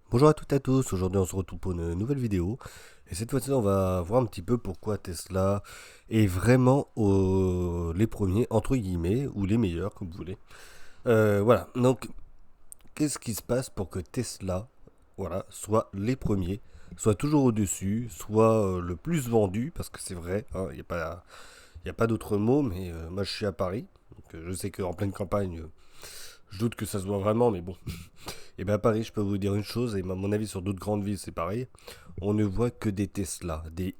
Bonjour à toutes et à tous, aujourd'hui on se retrouve pour une nouvelle vidéo et cette fois-ci on va voir un petit peu pourquoi Tesla est vraiment les premiers entre guillemets ou les meilleurs comme vous voulez. Voilà, donc qu'est-ce qui se passe pour que Tesla soit les premiers, soit toujours au-dessus, soit le plus vendu parce que c'est vrai, il n'y a pas d'autre mot mais moi je suis à Paris, donc je sais qu'en pleine campagne je doute que ça se voit vraiment mais bon. Et bien à Paris, je peux vous dire une chose, et à mon avis sur d'autres grandes villes c'est pareil, on ne voit que des Tesla, des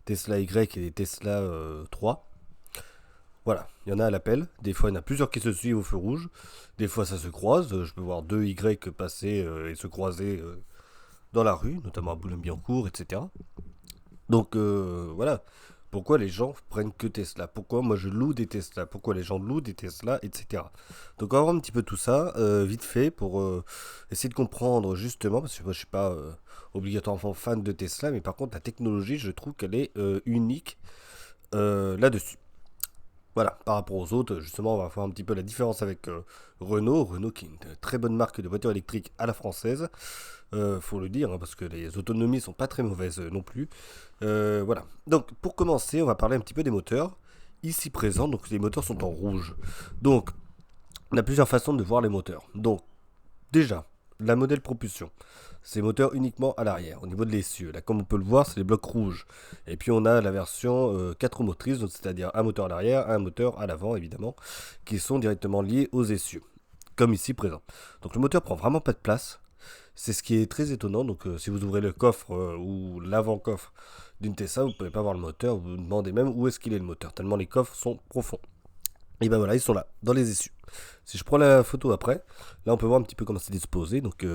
Tesla Y et des Tesla 3. Voilà, il y en a à l'appel, des fois il y en a plusieurs qui se suivent au feu rouge, des fois ça se croise, je peux voir deux Y passer et se croiser dans la rue, notamment à Boulogne-Billancourt, etc. Donc voilà, pourquoi les gens prennent que Tesla, pourquoi moi je loue des Tesla, pourquoi les gens louent des Tesla, etc. Donc on va voir un petit peu tout ça, vite fait, pour essayer de comprendre justement, parce que moi je suis pas obligatoirement fan de Tesla, mais par contre la technologie, je trouve qu'elle est unique là-dessus. Voilà, par rapport aux autres, justement, on va voir un petit peu la différence avec Renault. Renault qui est une très bonne marque de voiture électrique à la française, faut le dire, hein, parce que les autonomies sont pas très mauvaises non plus. Voilà. Donc pour commencer, on va parler un petit peu des moteurs. Ici présents, donc les moteurs sont en rouge. Donc on a plusieurs façons de voir les moteurs. Donc déjà, la modèle propulsion. C'est moteur uniquement à l'arrière, au niveau de l'essieu. Là, comme on peut le voir, c'est les blocs rouges. Et puis on a la version 4 motrices, c'est-à-dire un moteur à l'arrière, un moteur à l'avant, évidemment, qui sont directement liés aux essieux, comme ici présent. Donc le moteur prend vraiment pas de place. C'est ce qui est très étonnant. Donc si vous ouvrez le coffre ou l'avant-coffre d'une Tesla, vous ne pouvez pas voir le moteur. Vous vous demandez même où est-ce qu'il est le moteur, tellement les coffres sont profonds. Et ben voilà, ils sont là, dans les essieux. Si je prends la photo après, là on peut voir un petit peu comment c'est disposé. Donc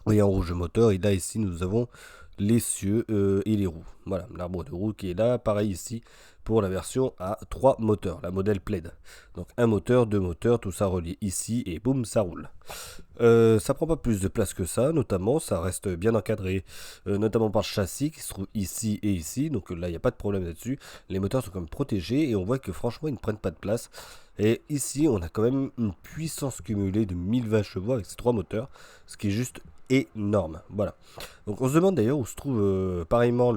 voyez en rouge le moteur, et là ici nous avons l'essieu et les roues. Voilà, l'arbre de roue qui est là, pareil ici pour la version à 3 moteurs, la modèle Plaid. Donc un moteur, deux moteurs, tout ça relié ici et boum, ça roule. Ça prend pas plus de place que ça, notamment, ça reste bien encadré, notamment par le châssis qui se trouve ici et ici, donc là il n'y a pas de problème là-dessus. Les moteurs sont quand même protégés et on voit que franchement ils ne prennent pas de place. Et ici on a quand même une puissance cumulée de 1020 chevaux avec ces trois moteurs, ce qui est juste énorme. Voilà. Donc on se demande d'ailleurs où se trouve pareillement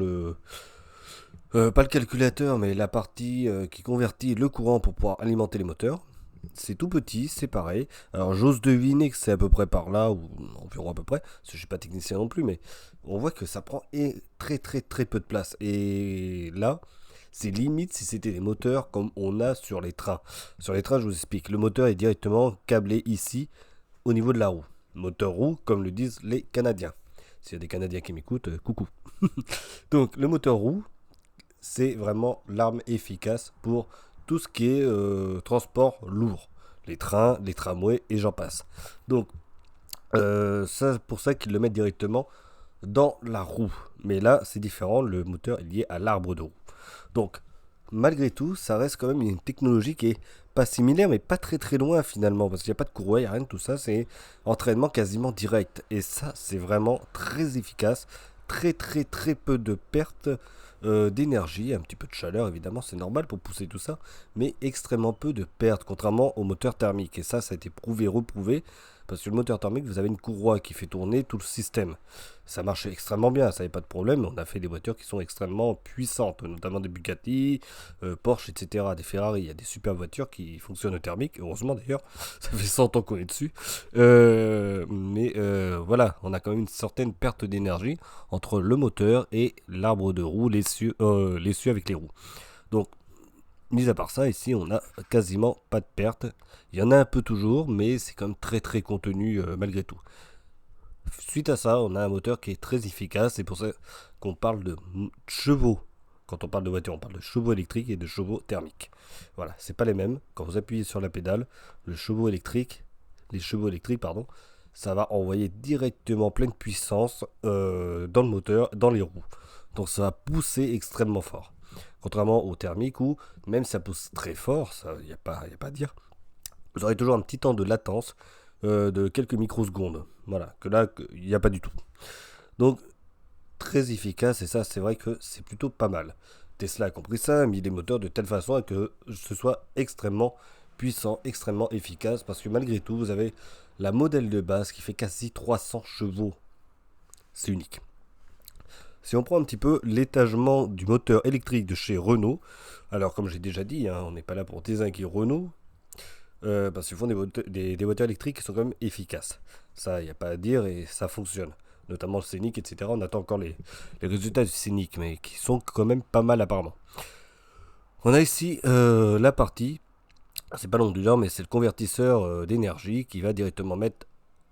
pas le calculateur, mais la partie qui convertit le courant pour pouvoir alimenter les moteurs. C'est tout petit, c'est pareil. Alors j'ose deviner que c'est à peu près par là, ou environ à peu près, parce que je suis pas technicien non plus, mais on voit que ça prend très très très peu de place. Et là, c'est limite si c'était des moteurs comme on a sur les trains. Sur les trains, je vous explique, le moteur est directement câblé ici, au niveau de la roue. Moteur roue, comme le disent les Canadiens. S'il y a des Canadiens qui m'écoutent, coucou. Donc le moteur roue, c'est vraiment l'arme efficace pour tout ce qui est transport lourd. Les trains, les tramways et j'en passe. Donc, c'est pour ça qu'ils le mettent directement dans la roue. Mais là, c'est différent, le moteur est lié à l'arbre de roue. Donc, malgré tout, ça reste quand même une technologie qui est pas similaire, mais pas très très loin finalement, parce qu'il n'y a pas de courroie, il n'y a rien de tout ça, c'est entraînement quasiment direct. Et ça, c'est vraiment très efficace, très très très peu de pertes d'énergie, un petit peu de chaleur évidemment, c'est normal pour pousser tout ça, mais extrêmement peu de pertes, contrairement au moteur thermique. Et ça a été prouvé, reprouvé, parce que le moteur thermique, vous avez une courroie qui fait tourner tout le système. Ça marche extrêmement bien, ça n'est pas de problème. On a fait des voitures qui sont extrêmement puissantes, notamment des Bugatti, Porsche, etc., des Ferrari. Il y a des super voitures qui fonctionnent au thermique, heureusement d'ailleurs, ça fait 100 ans qu'on est dessus. Mais voilà, on a quand même une certaine perte d'énergie entre le moteur et l'arbre de roue, l'essieu avec les roues. Donc, mis à part ça, ici, on a quasiment pas de perte. Il y en a un peu toujours, mais c'est quand même très très contenu malgré tout. Suite à ça, on a un moteur qui est très efficace. C'est pour ça qu'on parle de chevaux. Quand on parle de voiture, on parle de chevaux électriques et de chevaux thermiques. Voilà, c'est pas les mêmes. Quand vous appuyez sur la pédale, les chevaux électriques, pardon, ça va envoyer directement pleine puissance dans le moteur, dans les roues. Donc ça va pousser extrêmement fort. Contrairement au thermique où, même si ça pousse très fort, il n'y a, pas, y a pas à dire, vous aurez toujours un petit temps de latence de quelques microsecondes. Voilà, que là, il n'y a pas du tout. Donc, très efficace, et ça, c'est vrai que c'est plutôt pas mal. Tesla a compris ça, a mis les moteurs de telle façon que ce soit extrêmement puissant, extrêmement efficace, parce que malgré tout, vous avez la modèle de base qui fait quasi 300 chevaux. C'est unique. Si on prend un petit peu l'étagement du moteur électrique de chez Renault, alors comme j'ai déjà dit, hein, on n'est pas là pour désinguer Renault, parce qu'ils font des voitures électriques qui sont quand même efficaces. Ça, il n'y a pas à dire et ça fonctionne. Notamment le Scénic, etc. On attend encore les résultats du Scénic, mais qui sont quand même pas mal apparemment. On a ici la partie, c'est pas l'onduleur, mais c'est le convertisseur d'énergie qui va directement mettre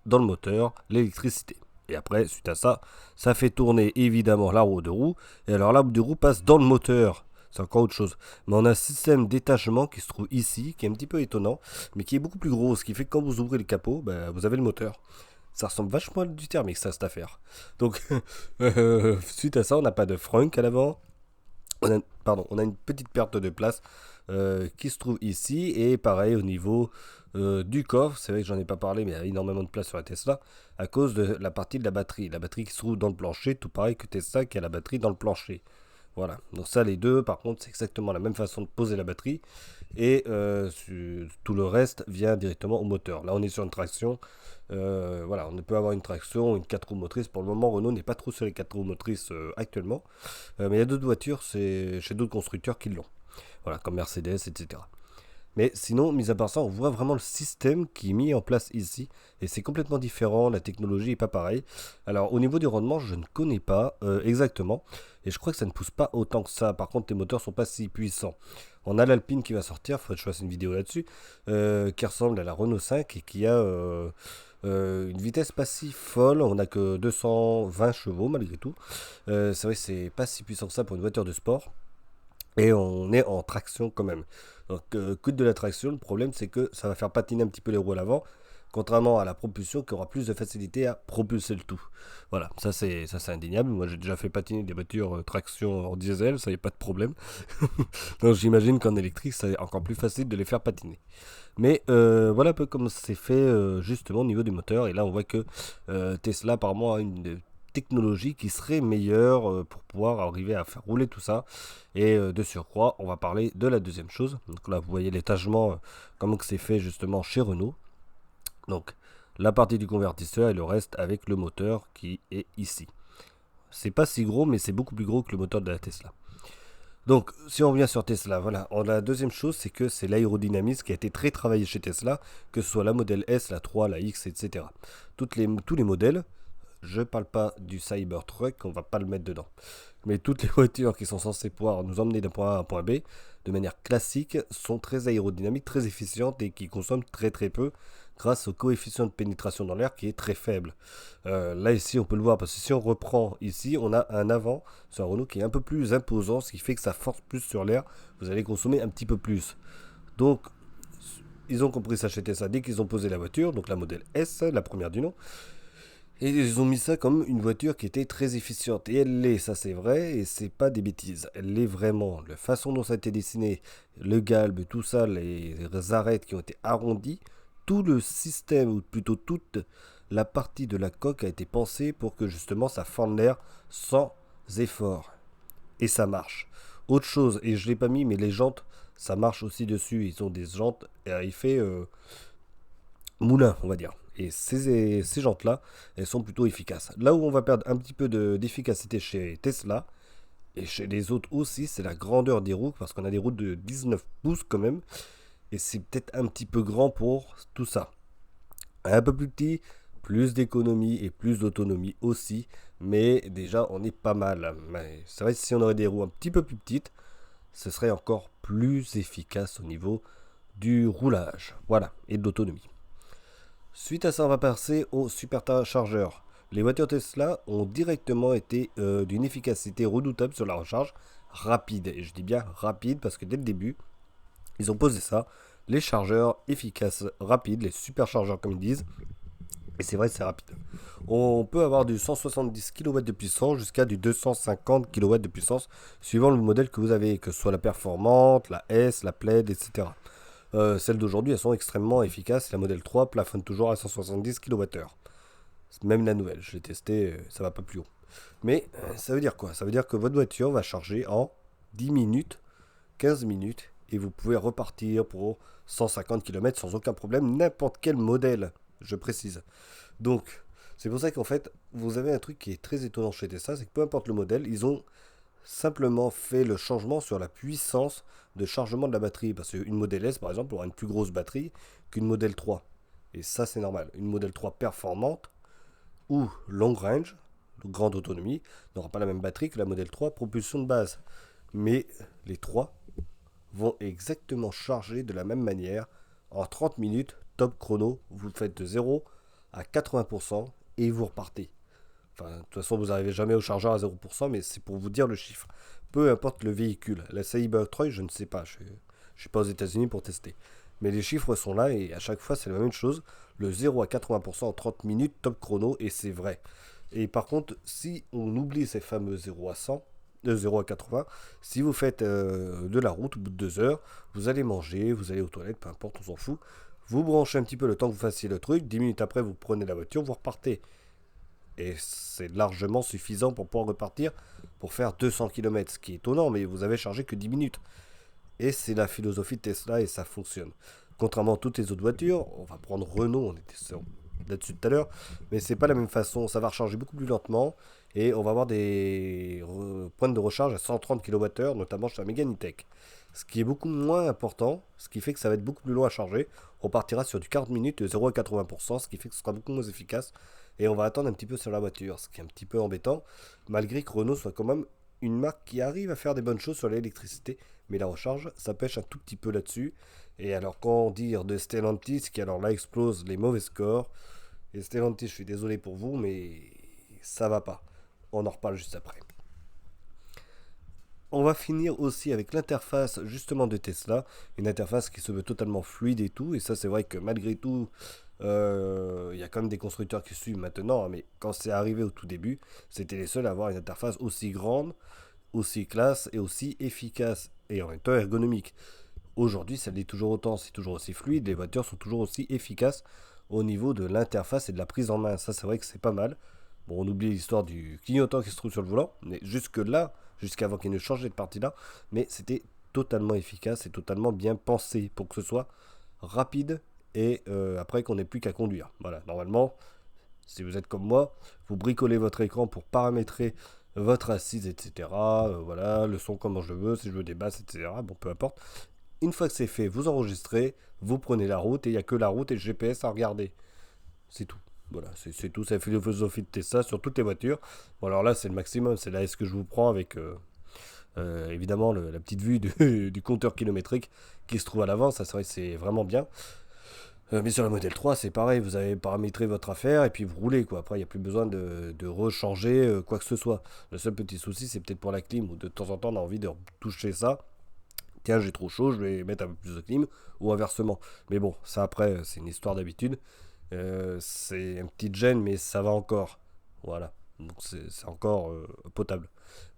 dans le moteur l'électricité. Et après, suite à ça, ça fait tourner évidemment la roue de roue. Et alors la roue de roue passe dans le moteur. C'est encore autre chose. Mais on a un système d'étachement qui se trouve ici, qui est un petit peu étonnant, mais qui est beaucoup plus gros. Ce qui fait que quand vous ouvrez le capot, bah, vous avez le moteur. Ça ressemble vachement à du thermique, ça, cette affaire. Donc, suite à ça, on n'a pas de frunk à l'avant. On a une petite perte de place qui se trouve ici. Et pareil, au niveau du coffre, c'est vrai que j'en ai pas parlé, mais il y a énormément de place sur la Tesla à cause de la partie de la batterie. La batterie qui se trouve dans le plancher, tout pareil que Tesla qui a la batterie dans le plancher. Voilà, donc ça les deux, par contre, c'est exactement la même façon de poser la batterie. Et tout le reste vient directement au moteur. Là, on est sur une traction. Voilà, on peut avoir une traction, une 4 roues motrices. Pour le moment, Renault n'est pas trop sur les 4 roues motrices actuellement. Mais il y a d'autres voitures, c'est chez d'autres constructeurs qui l'ont. Voilà, comme Mercedes, etc. Mais sinon, mis à part ça, on voit vraiment le système qui est mis en place ici. Et c'est complètement différent, la technologie n'est pas pareille. Alors, au niveau du rendement, je ne connais pas exactement. Et je crois que ça ne pousse pas autant que ça. Par contre, les moteurs sont pas si puissants. On a l'Alpine qui va sortir, il faudrait que je fasse une vidéo là-dessus, qui ressemble à la Renault 5 et qui a une vitesse pas si folle. On n'a que 220 chevaux malgré tout. C'est vrai que c'est pas si puissant que ça pour une voiture de sport. Et on est en traction quand même. Donc, quid de la traction, le problème c'est que ça va faire patiner un petit peu les roues à l'avant, contrairement à la propulsion qui aura plus de facilité à propulser le tout. Voilà, ça c'est indéniable. Moi j'ai déjà fait patiner des voitures traction en diesel, ça y a pas de problème. Donc j'imagine qu'en électrique, c'est encore plus facile de les faire patiner. Mais voilà un peu comme c'est fait justement au niveau du moteur. Et là on voit que Tesla apparemment a une technologie qui serait meilleure pour pouvoir arriver à faire rouler tout ça. Et de surcroît, on va parler de la deuxième chose. Donc là, vous voyez l'étagement, comment que c'est fait justement chez Renault. Donc la partie du convertisseur et le reste avec le moteur qui est ici. C'est pas si gros, mais c'est beaucoup plus gros que le moteur de la Tesla. Donc, si on revient sur Tesla, voilà. La deuxième chose, c'est que c'est l'aérodynamisme qui a été très travaillé chez Tesla, que ce soit la modèle S, la 3, la X, etc. Tous les modèles, je parle pas du Cybertruck, on va pas le mettre dedans. Mais toutes les voitures qui sont censées pouvoir nous emmener d'un point A à un point B, de manière classique, sont très aérodynamiques, très efficientes et qui consomment très très peu grâce au coefficient de pénétration dans l'air qui est très faible. Là ici on peut le voir parce que si on reprend ici, on a un avant sur un Renault qui est un peu plus imposant, ce qui fait que ça force plus sur l'air, vous allez consommer un petit peu plus. Donc ils ont compris ça chez Tesla dès qu'ils ont posé la voiture, donc la modèle S, la première du nom. Et ils ont mis ça comme une voiture qui était très efficiente. Et elle l'est, ça c'est vrai, et c'est pas des bêtises. Elle l'est vraiment. La façon dont ça a été dessiné, le galbe, tout ça, les arêtes qui ont été arrondies, tout le système, ou plutôt toute la partie de la coque a été pensée pour que justement ça forme l'air sans effort. Et ça marche. Autre chose, et je l'ai pas mis, mais les jantes, ça marche aussi dessus. Ils ont des jantes à effet moulin, on va dire. Et ces jantes-là, elles sont plutôt efficaces. Là où on va perdre un petit peu d'efficacité chez Tesla, et chez les autres aussi, c'est la grandeur des roues, parce qu'on a des roues de 19 pouces quand même, et c'est peut-être un petit peu grand pour tout ça. Un peu plus petit, plus d'économie et plus d'autonomie aussi, mais déjà on est pas mal. Mais c'est vrai que si on aurait des roues un petit peu plus petites, ce serait encore plus efficace au niveau du roulage, voilà, et de l'autonomie. Suite à ça, on va passer au superchargeur. Les voitures Tesla ont directement été d'une efficacité redoutable sur la recharge rapide. Et je dis bien rapide parce que dès le début, ils ont posé ça. Les chargeurs efficaces, rapides, les superchargeurs comme ils disent. Et c'est vrai, c'est rapide. On peut avoir du 170 kW de puissance jusqu'à du 250 kW de puissance, suivant le modèle que vous avez, que ce soit la performante, la S, la Plaid, etc. Celles d'aujourd'hui, elles sont extrêmement efficaces. La modèle 3 plafonne toujours à 170 kWh. Même la nouvelle, je l'ai testé, ça va pas plus haut. Mais ça veut dire quoi? Ça veut dire que votre voiture va charger en 10 minutes, 15 minutes, et vous pouvez repartir pour 150 km sans aucun problème, n'importe quel modèle, je précise. Donc, c'est pour ça qu'en fait, vous avez un truc qui est très étonnant chez Tesla, c'est que peu importe le modèle, ils ont simplement fait le changement sur la puissance de chargement de la batterie. Parce qu'une Model S, par exemple, aura une plus grosse batterie qu'une Model 3. Et ça, c'est normal. Une Model 3 performante ou long range, grande autonomie, n'aura pas la même batterie que la Model 3 propulsion de base. Mais les trois vont exactement charger de la même manière en 30 minutes, top chrono. Vous faites de 0 à 80% et vous repartez. Enfin, de toute façon, vous n'arrivez jamais au chargeur à 0%, mais c'est pour vous dire le chiffre. Peu importe le véhicule. La Cybertruck, je ne sais pas. Je ne suis pas aux États-Unis pour tester. Mais les chiffres sont là et à chaque fois, c'est la même chose. Le 0 à 80% en 30 minutes, top chrono, et c'est vrai. Et par contre, si on oublie ces fameux 0 à 100, 0 à 80, si vous faites de la route au bout de 2 heures, vous allez manger, vous allez aux toilettes, peu importe, on s'en fout. Vous branchez un petit peu le temps que vous fassiez le truc. 10 minutes après, vous prenez la voiture, vous repartez. Et c'est largement suffisant pour pouvoir repartir pour faire 200 km. Ce qui est étonnant, mais vous avez chargé que 10 minutes. Et c'est la philosophie de Tesla et ça fonctionne. Contrairement à toutes les autres voitures, on va prendre Renault, on était là-dessus tout à l'heure, mais c'est pas la même façon. Ça va recharger beaucoup plus lentement et on va avoir des pointes de recharge à 130 kWh, notamment chez la Mégane E-Tech. Ce qui est beaucoup moins important, ce qui fait que ça va être beaucoup plus long à charger. On partira sur du 40 minutes de 0 à 80%, ce qui fait que ce sera beaucoup moins efficace. Et on va attendre un petit peu sur la voiture, ce qui est un petit peu embêtant, malgré que Renault soit quand même une marque qui arrive à faire des bonnes choses sur l'électricité, mais la recharge, ça pêche un tout petit peu là-dessus. Et alors, quand dire de Stellantis, qui alors là explose les mauvais scores, et Stellantis, je suis désolé pour vous, mais ça va pas. On en reparle juste après. On va finir aussi avec l'interface justement de Tesla, une interface qui se veut totalement fluide et tout, et ça c'est vrai que malgré tout, il y a quand même des constructeurs qui suivent maintenant, hein, mais quand c'est arrivé au tout début, c'était les seuls à avoir une interface aussi grande, aussi classe et aussi efficace, et en même temps ergonomique. Aujourd'hui, ça l'est toujours autant, c'est toujours aussi fluide, les voitures sont toujours aussi efficaces au niveau de l'interface et de la prise en main. Ça, c'est vrai que c'est pas mal. Bon, on oublie l'histoire du clignotant qui se trouve sur le volant, mais jusque-là, jusqu'avant qu'il ne change de partie-là, mais c'était totalement efficace et totalement bien pensé pour que ce soit rapide et après qu'on n'ait plus qu'à conduire. Voilà, normalement, si vous êtes comme moi, vous bricolez votre écran pour paramétrer votre assise, etc. Voilà, le son comment je veux, si je veux des basses, etc. Bon, peu importe. Une fois que c'est fait, vous enregistrez, vous prenez la route et il n'y a que la route et le GPS à regarder. C'est tout. Voilà, c'est tout. C'est la philosophie de Tesla sur toutes les voitures. Bon, alors là, c'est le maximum. C'est là ce que je vous prends avec évidemment la petite vue du compteur kilométrique qui se trouve à l'avant. Ça, c'est vrai, c'est vraiment bien. Mais sur la Model 3, c'est pareil. Vous avez paramétré votre affaire et puis vous roulez, quoi. Après, il n'y a plus besoin de rechanger quoi que ce soit. Le seul petit souci, c'est peut-être pour la clim où de temps en temps, on a envie de toucher ça. Tiens, j'ai trop chaud, je vais mettre un peu plus de clim, ou inversement. Mais bon, ça après, c'est une histoire d'habitude. C'est un petit gêne, mais ça va encore. Voilà. Donc c'est encore potable.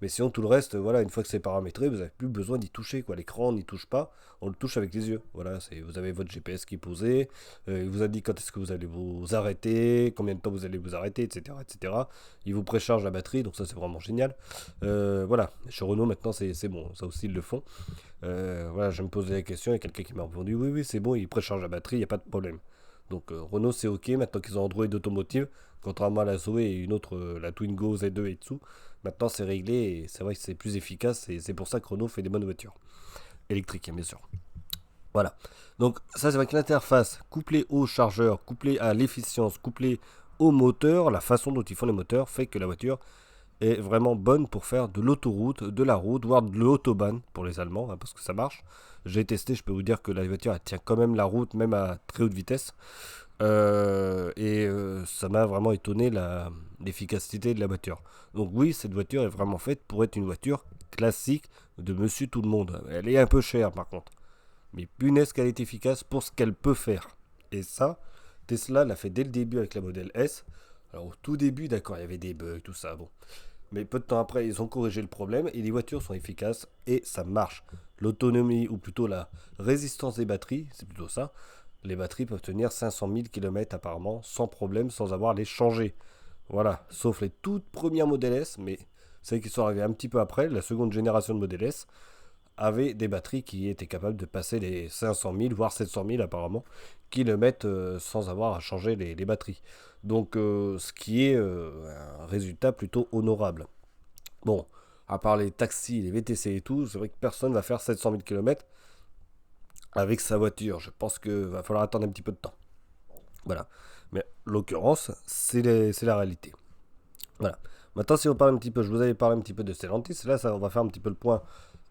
Mais sinon, tout le reste, voilà, une fois que c'est paramétré, vous n'avez plus besoin d'y toucher, quoi. L'écran, on n'y touche pas, on le touche avec les yeux. Voilà, vous avez votre GPS qui est posé, il vous a dit quand est-ce que vous allez vous arrêter, combien de temps vous allez vous arrêter, etc. etc. Il vous précharge la batterie, donc ça c'est vraiment génial. Voilà, chez Renault maintenant c'est bon, ça aussi ils le font. Voilà, je me posais la question, et quelqu'un qui m'a répondu oui, oui, c'est bon, il précharge la batterie, il n'y a pas de problème. Donc Renault c'est ok, maintenant qu'ils ont Android Automotive, contrairement à la Zoé et une autre, la Twingo Z2 et dessous, maintenant c'est réglé et c'est vrai que c'est plus efficace et c'est pour ça que Renault fait des bonnes voitures. Électriques, hein, bien sûr. Voilà. Donc ça c'est avec l'interface couplée au chargeur, couplée à l'efficience, couplée au moteur, la façon dont ils font les moteurs fait que la voiture est vraiment bonne pour faire de l'autoroute, de la route, voire de l'autobahn pour les Allemands, hein, parce que ça marche. J'ai testé, je peux vous dire que la voiture elle tient quand même la route, même à très haute vitesse. Ça m'a vraiment étonné l'efficacité de la voiture. Donc oui, cette voiture est vraiment faite pour être une voiture classique de monsieur tout le monde. Elle est un peu chère par contre. Mais punaise qu'elle est efficace pour ce qu'elle peut faire. Et ça, Tesla l'a fait dès le début avec la Model S. Alors au tout début, d'accord, il y avait des bugs, tout ça, bon. Mais peu de temps après, ils ont corrigé le problème et les voitures sont efficaces et ça marche. L'autonomie, ou plutôt la résistance des batteries, c'est plutôt ça. Les batteries peuvent tenir 500 000 km apparemment sans problème, sans avoir à les changer. Voilà, sauf les toutes premières Model S, mais celles qui sont arrivées un petit peu après, la seconde génération de Model S. avait des batteries qui étaient capables de passer les 500 000, voire 700 000 apparemment, kilomètres sans avoir à changer les batteries. Donc ce qui est un résultat plutôt honorable. Bon, à part les taxis, les VTC et tout, c'est vrai que personne va faire 700 000 km avec sa voiture. Je pense qu'il va falloir attendre un petit peu de temps. Voilà. Mais l'occurrence, c'est la réalité. Voilà. Maintenant, si on parle un petit peu, je vous avais parlé un petit peu de Stellantis. Là, on va faire un petit peu le point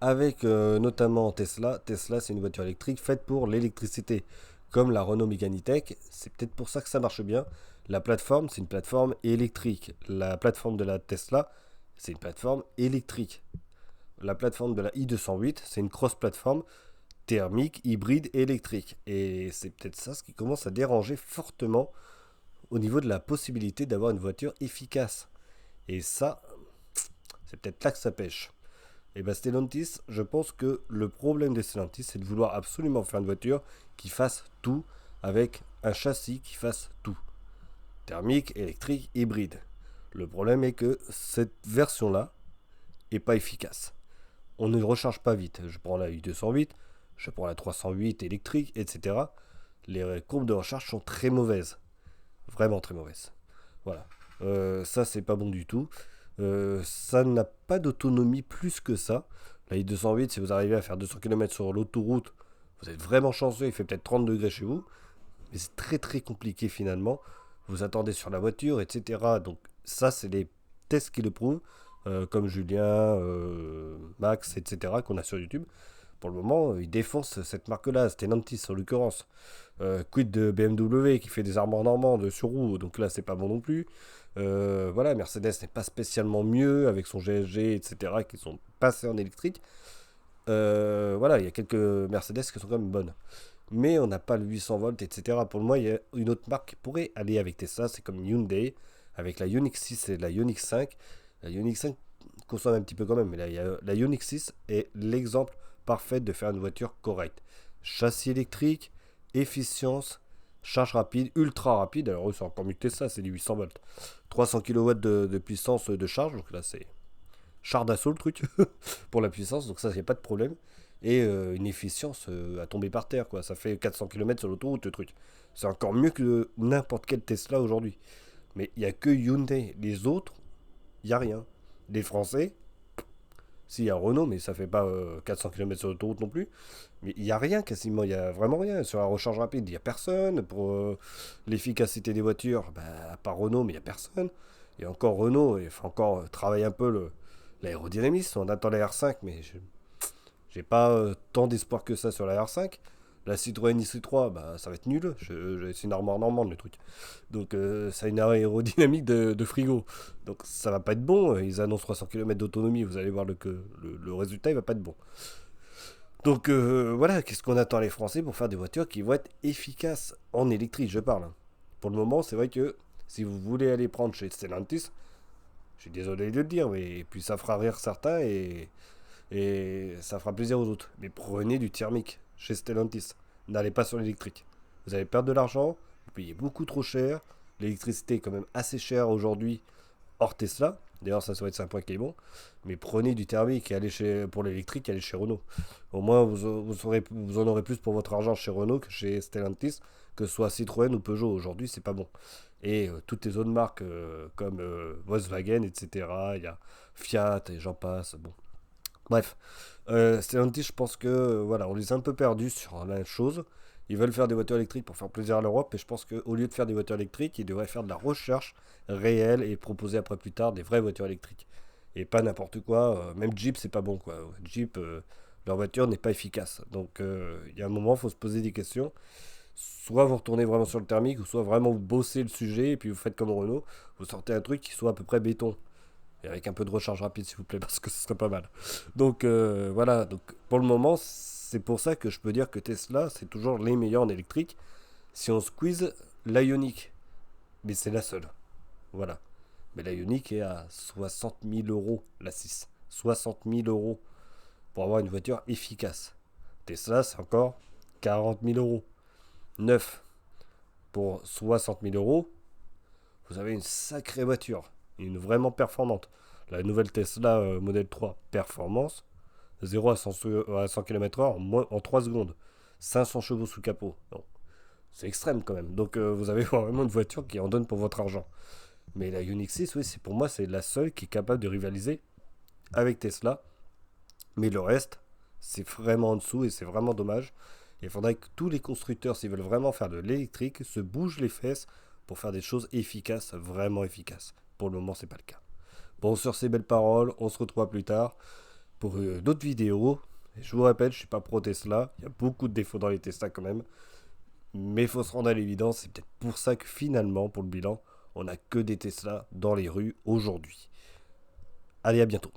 avec notamment Tesla. Tesla, c'est une voiture électrique faite pour l'électricité, comme la Renault Megane E-Tech. C'est peut-être pour ça que ça marche bien. La plateforme, c'est une plateforme électrique. La plateforme de la Tesla, c'est une plateforme électrique. La plateforme de la i208, c'est une cross-plateforme thermique, hybride et électrique. Et c'est peut-être ça ce qui commence à déranger fortement au niveau de la possibilité d'avoir une voiture efficace. Et ça, c'est peut-être là que ça pêche. Et bien Stellantis, je pense que le problème de Stellantis, c'est de vouloir absolument faire une voiture qui fasse tout, avec un châssis qui fasse tout. Thermique, électrique, hybride. Le problème est que cette version-là est pas efficace. On ne recharge pas vite. Je prends la i208, je prends la 308 électrique, etc. Les courbes de recharge sont très mauvaises. Vraiment très mauvaises. Voilà. Ça, c'est pas bon du tout. Ça n'a pas d'autonomie plus que ça. La i208, si vous arrivez à faire 200 km sur l'autoroute, vous êtes vraiment chanceux, il fait peut-être 30 degrés chez vous. Mais c'est très très compliqué finalement. Vous attendez sur la voiture, etc. Donc ça, c'est les tests qui le prouvent, comme Julien, Max, etc. qu'on a sur YouTube. Pour le moment, ils défoncent cette marque-là, Stellantis en l'occurrence. Quid de BMW qui fait des armoires normandes sur roue, donc là c'est pas bon non plus. Voilà, Mercedes n'est pas spécialement mieux avec son GSG, etc. qui sont passés en électrique. Voilà, il y a quelques Mercedes qui sont quand même bonnes. Mais on n'a pas le 800 volts, etc. Pour moi, il y a une autre marque qui pourrait aller avec Tesla, c'est comme Hyundai, avec la Ioniq 6 et la Ioniq 5. La Ioniq 5 consomme un petit peu quand même, mais la Ioniq 6 est l'exemple parfait de faire une voiture correcte. Châssis électrique, efficience, charge rapide, ultra rapide. Alors, eux, c'est encore mieux que Tesla, c'est du 800 volts. 300 kW de puissance de charge, donc là, c'est char d'assaut le truc, pour la puissance, donc ça, il n'y a pas de problème. Et une efficience à tomber par terre, quoi. Ça fait 400 km sur l'autoroute, le truc. C'est encore mieux que n'importe quel Tesla aujourd'hui. Mais il n'y a que Hyundai. Les autres, il n'y a rien. Les Français, si, il y a Renault, mais ça fait pas 400 km sur l'autoroute non plus. Mais il n'y a rien quasiment, il n'y a vraiment rien. Sur la recharge rapide, il n'y a personne. Pour l'efficacité des voitures, bah, à part Renault, mais il n'y a personne. Et encore Renault, il faut encore travailler un peu l'aérodynamisme. On attend la R5, mais j'ai pas tant d'espoir que ça sur la R5. La Citroën i3, bah, ça va être nul. C'est une armoire normande, le truc. Donc, ça a une aérodynamique de frigo. Donc, ça va pas être bon. Ils annoncent 300 km d'autonomie. Vous allez voir le résultat, il va pas être bon. Donc, voilà, qu'est-ce qu'on attend les Français pour faire des voitures qui vont être efficaces en électrique, je parle. Pour le moment, c'est vrai que si vous voulez aller prendre chez Stellantis, je suis désolé de le dire, mais puis ça fera rire certains et ça fera plaisir aux autres. Mais prenez du thermique chez Stellantis. N'allez pas sur l'électrique. Vous allez perdre de l'argent, vous payez beaucoup trop cher. L'électricité est quand même assez chère aujourd'hui, hors Tesla. D'ailleurs, ça va être un point qui est bon. Mais prenez du thermique et allez pour l'électrique, allez chez Renault. Au moins, vous en aurez plus pour votre argent chez Renault que chez Stellantis, que ce soit Citroën ou Peugeot. Aujourd'hui, c'est pas bon. Et toutes les autres marques comme Volkswagen, etc. Il y a Fiat et j'en passe. Bon, bref, Stellantis, je pense que voilà, on les a un peu perdus sur la chose. Ils veulent faire des voitures électriques pour faire plaisir à l'Europe, et je pense qu'au lieu de faire des voitures électriques, ils devraient faire de la recherche réelle et proposer après plus tard des vraies voitures électriques. Et pas n'importe quoi. Même Jeep, c'est pas bon quoi. Jeep, leur voiture n'est pas efficace. Donc il y a un moment, il faut se poser des questions. Soit vous retournez vraiment sur le thermique, ou soit vraiment vous bossez le sujet, et puis vous faites comme Renault, vous sortez un truc qui soit à peu près béton. Et avec un peu de recharge rapide, s'il vous plaît, parce que ce serait pas mal. Donc voilà, donc pour le moment, c'est pour ça que je peux dire que Tesla, c'est toujours les meilleurs en électrique. Si on squeeze l'Ioniq, mais c'est la seule. Voilà. Mais l'Ioniq est à 60 000 euros, la 6. 60 000 euros pour avoir une voiture efficace. Tesla, c'est encore 40 000 euros. Neuf pour 60 000 euros, vous avez une sacrée voiture. Une vraiment performante. La nouvelle Tesla Model 3 Performance, 0 à 100 km/h en 3 secondes. 500 chevaux sous capot. Non, c'est extrême quand même. Donc vous avez vraiment une voiture qui en donne pour votre argent. Mais la Ioniq 6, oui, pour moi, c'est la seule qui est capable de rivaliser avec Tesla. Mais le reste, c'est vraiment en dessous et c'est vraiment dommage. Il faudrait que tous les constructeurs, s'ils veulent vraiment faire de l'électrique, se bougent les fesses pour faire des choses efficaces, vraiment efficaces. Pour le moment, c'est pas le cas. Bon, sur ces belles paroles, on se retrouve plus tard pour d'autres vidéos. Et je vous répète, je suis pas pro Tesla. Il y a beaucoup de défauts dans les Tesla quand même. Mais il faut se rendre à l'évidence. C'est peut-être pour ça que finalement, pour le bilan, on n'a que des Tesla dans les rues aujourd'hui. Allez, à bientôt.